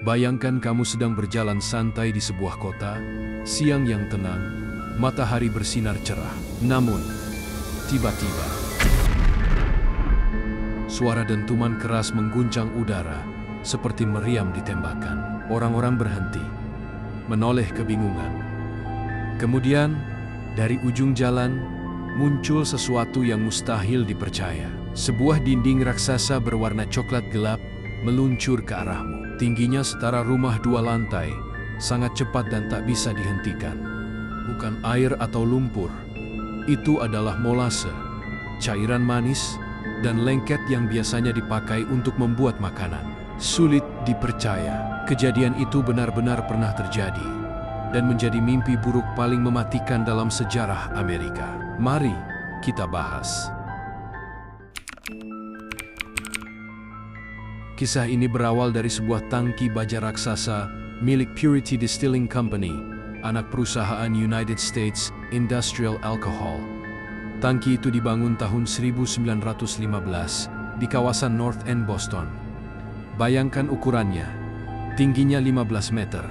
Bayangkan kamu sedang berjalan santai di sebuah kota, siang yang tenang, matahari bersinar cerah. Namun, tiba-tiba, suara dentuman keras mengguncang udara, seperti meriam ditembakkan. Orang-orang berhenti, menoleh kebingungan. Kemudian, dari ujung jalan, muncul sesuatu yang mustahil dipercaya. Sebuah dinding raksasa berwarna coklat gelap meluncur ke arahmu. Tingginya setara rumah 2 lantai, sangat cepat dan tak bisa dihentikan. Bukan air atau lumpur, itu adalah molase, cairan manis, dan lengket yang biasanya dipakai untuk membuat makanan. Sulit dipercaya, kejadian itu benar-benar pernah terjadi dan menjadi mimpi buruk paling mematikan dalam sejarah Amerika. Mari kita bahas. Kisah ini berawal dari sebuah tangki baja raksasa milik Purity Distilling Company, anak perusahaan United States Industrial Alcohol. Tangki itu dibangun tahun 1915 di kawasan North End, Boston. Bayangkan ukurannya, tingginya 15 meter,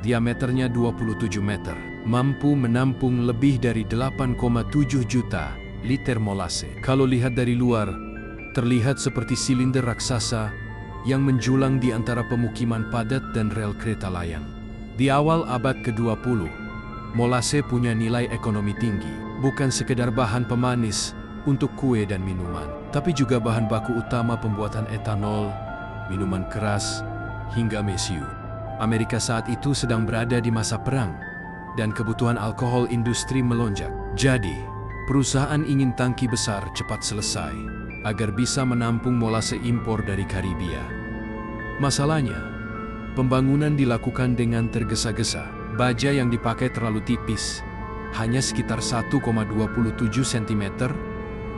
diameternya 27 meter, mampu menampung lebih dari 8,7 juta liter molase. Kalau lihat dari luar, terlihat seperti silinder raksasa yang menjulang di antara pemukiman padat dan rel kereta layang. Di awal abad ke-20, molase punya nilai ekonomi tinggi, bukan sekedar bahan pemanis untuk kue dan minuman, tapi juga bahan baku utama pembuatan etanol, minuman keras, hingga mesiu. Amerika saat itu sedang berada di masa perang, dan kebutuhan alkohol industri melonjak. Jadi, perusahaan ingin tangki besar cepat selesai, agar bisa menampung molase impor dari Karibia. Masalahnya, pembangunan dilakukan dengan tergesa-gesa. Baja yang dipakai terlalu tipis, hanya sekitar 1,27 cm,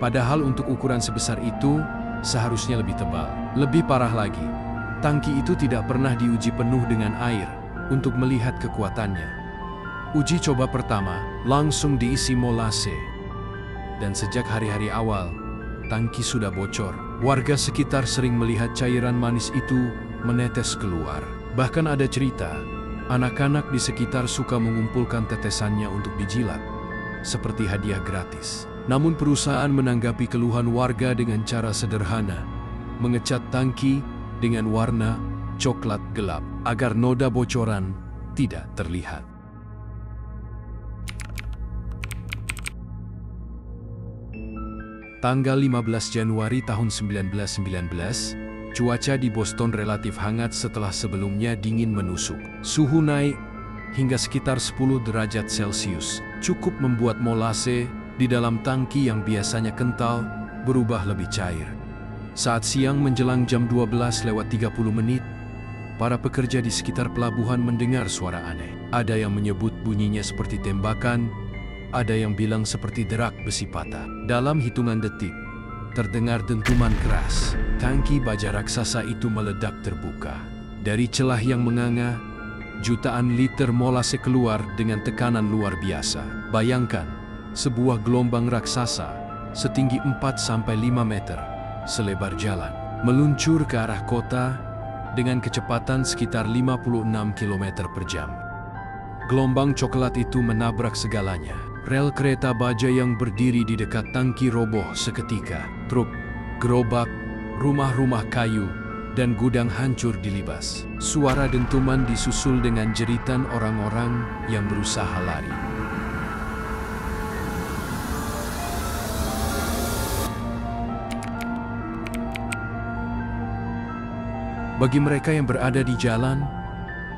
padahal untuk ukuran sebesar itu seharusnya lebih tebal. Lebih parah lagi, tangki itu tidak pernah diuji penuh dengan air untuk melihat kekuatannya. Uji coba pertama langsung diisi molase, dan sejak hari-hari awal, tangki sudah bocor. Warga sekitar sering melihat cairan manis itu menetes keluar. Bahkan ada cerita, anak-anak di sekitar suka mengumpulkan tetesannya untuk dijilat, seperti hadiah gratis. Namun perusahaan menanggapi keluhan warga dengan cara sederhana, mengecat tangki dengan warna coklat gelap, agar noda bocoran tidak terlihat. Tanggal 15 Januari tahun 1919, cuaca di Boston relatif hangat setelah sebelumnya dingin menusuk. Suhu naik hingga sekitar 10 derajat Celcius, cukup membuat molase di dalam tangki yang biasanya kental berubah lebih cair. Saat siang menjelang jam 12:30, para pekerja di sekitar pelabuhan mendengar suara aneh. Ada yang menyebut bunyinya seperti tembakan, ada yang bilang seperti derak besi patah. Dalam hitungan detik, terdengar dentuman keras. Tangki baja raksasa itu meledak terbuka. Dari celah yang menganga, jutaan liter molase keluar dengan tekanan luar biasa. Bayangkan, sebuah gelombang raksasa setinggi 4-5 meter, selebar jalan, meluncur ke arah kota dengan kecepatan sekitar 56 km per jam. Gelombang coklat itu menabrak segalanya. Rel kereta baja yang berdiri di dekat tangki roboh seketika. Truk, gerobak, rumah-rumah kayu, dan gudang hancur dilibas. Suara dentuman disusul dengan jeritan orang-orang yang berusaha lari. Bagi mereka yang berada di jalan,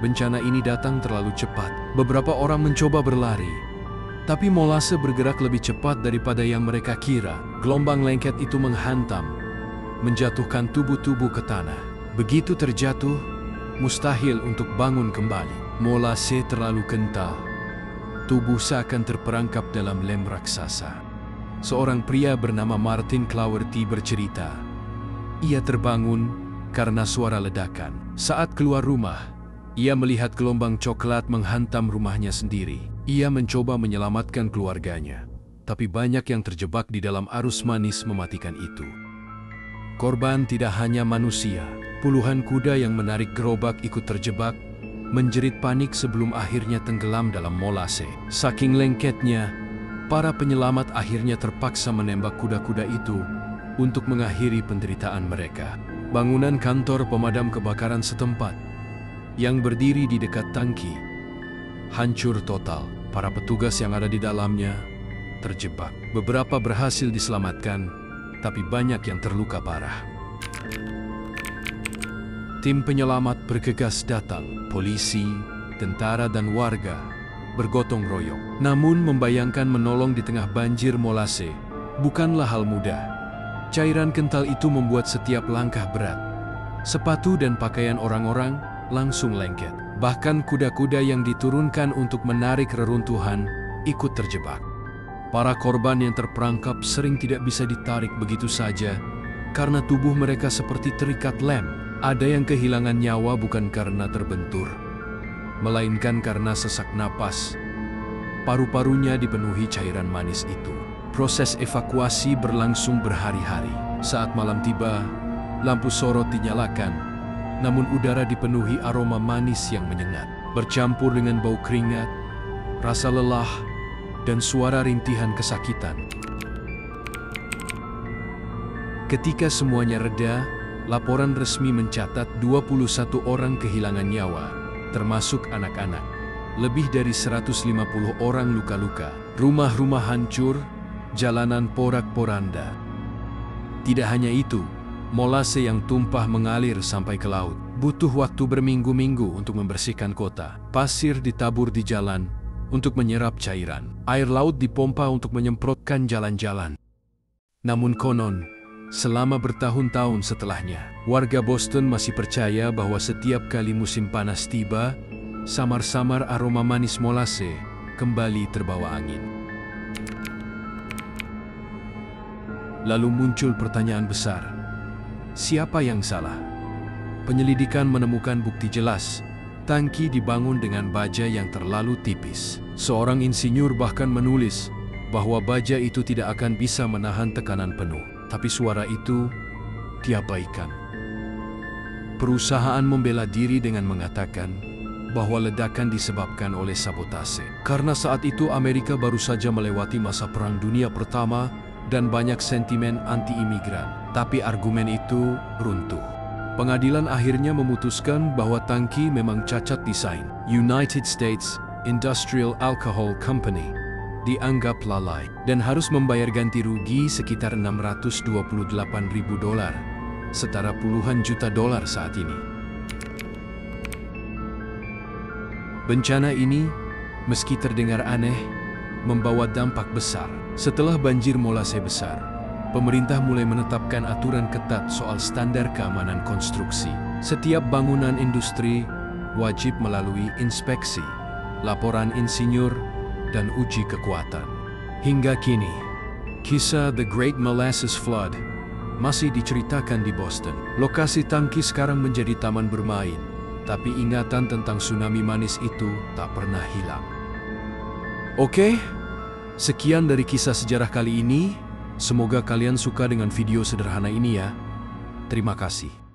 bencana ini datang terlalu cepat. Beberapa orang mencoba berlari, tapi molase bergerak lebih cepat daripada yang mereka kira. Gelombang lengket itu menghantam, menjatuhkan tubuh-tubuh ke tanah. Begitu terjatuh, mustahil untuk bangun kembali. Molase terlalu kental. Tubuh seakan terperangkap dalam lem raksasa. Seorang pria bernama Martin Clougherty bercerita, ia terbangun karena suara ledakan. Saat keluar rumah, ia melihat gelombang coklat menghantam rumahnya sendiri. Ia mencoba menyelamatkan keluarganya, tapi banyak yang terjebak di dalam arus manis mematikan itu. Korban tidak hanya manusia, Puluhan kuda yang menarik gerobak ikut terjebak, menjerit panik sebelum akhirnya tenggelam dalam molase. Saking lengketnya, para penyelamat akhirnya terpaksa menembak kuda-kuda itu untuk mengakhiri penderitaan mereka. Bangunan kantor pemadam kebakaran setempat yang berdiri di dekat tangki hancur total. Para petugas yang ada di dalamnya terjebak. Beberapa berhasil diselamatkan, tapi banyak yang terluka parah. Tim penyelamat bergegas datang. Polisi, tentara, dan warga bergotong royong. Namun membayangkan menolong di tengah banjir molase bukanlah hal mudah. Cairan kental itu membuat setiap langkah berat. Sepatu dan pakaian orang-orang langsung lengket. Bahkan kuda-kuda yang diturunkan untuk menarik reruntuhan ikut terjebak. Para korban yang terperangkap sering tidak bisa ditarik begitu saja karena tubuh mereka seperti terikat lem. Ada yang kehilangan nyawa bukan karena terbentur, melainkan karena sesak napas. Paru-parunya dipenuhi cairan manis itu. Proses evakuasi berlangsung berhari-hari. Saat malam tiba, lampu sorot dinyalakan, namun udara dipenuhi aroma manis yang menyengat, bercampur dengan bau keringat, rasa lelah, dan suara rintihan kesakitan. Ketika semuanya reda, laporan resmi mencatat 21 orang kehilangan nyawa, termasuk anak-anak. Lebih dari 150 orang luka-luka. Rumah-rumah hancur, jalanan porak-poranda. Tidak hanya itu, molase yang tumpah mengalir sampai ke laut. Butuh waktu berminggu-minggu untuk membersihkan kota. Pasir ditabur di jalan untuk menyerap cairan. Air laut dipompa untuk menyemprotkan jalan-jalan. Namun konon, selama bertahun-tahun setelahnya, warga Boston masih percaya bahwa setiap kali musim panas tiba, samar-samar aroma manis molase kembali terbawa angin. Lalu muncul pertanyaan besar, siapa yang salah? Penyelidikan menemukan bukti jelas, tangki dibangun dengan baja yang terlalu tipis. Seorang insinyur bahkan menulis bahwa baja itu tidak akan bisa menahan tekanan penuh. Tapi suara itu diabaikan. Perusahaan membela diri dengan mengatakan bahwa ledakan disebabkan oleh sabotase. Karena saat itu Amerika baru saja melewati masa Perang Dunia Pertama dan banyak sentimen anti-imigran. Tapi argumen itu runtuh. Pengadilan akhirnya memutuskan bahwa tangki memang cacat desain. United States Industrial Alcohol Company dianggap lalai dan harus membayar ganti rugi sekitar $628.000, setara puluhan juta dolar saat ini. Bencana ini, meski terdengar aneh, membawa dampak besar. Setelah banjir molase besar, pemerintah mulai menetapkan aturan ketat soal standar keamanan konstruksi. Setiap bangunan industri wajib melalui inspeksi, laporan insinyur, dan uji kekuatan. Hingga kini, kisah The Great Molasses Flood masih diceritakan di Boston. Lokasi tangki sekarang menjadi taman bermain, tapi ingatan tentang tsunami manis itu tak pernah hilang. Oke, sekian dari kisah sejarah kali ini. Semoga kalian suka dengan video sederhana ini ya. Terima kasih.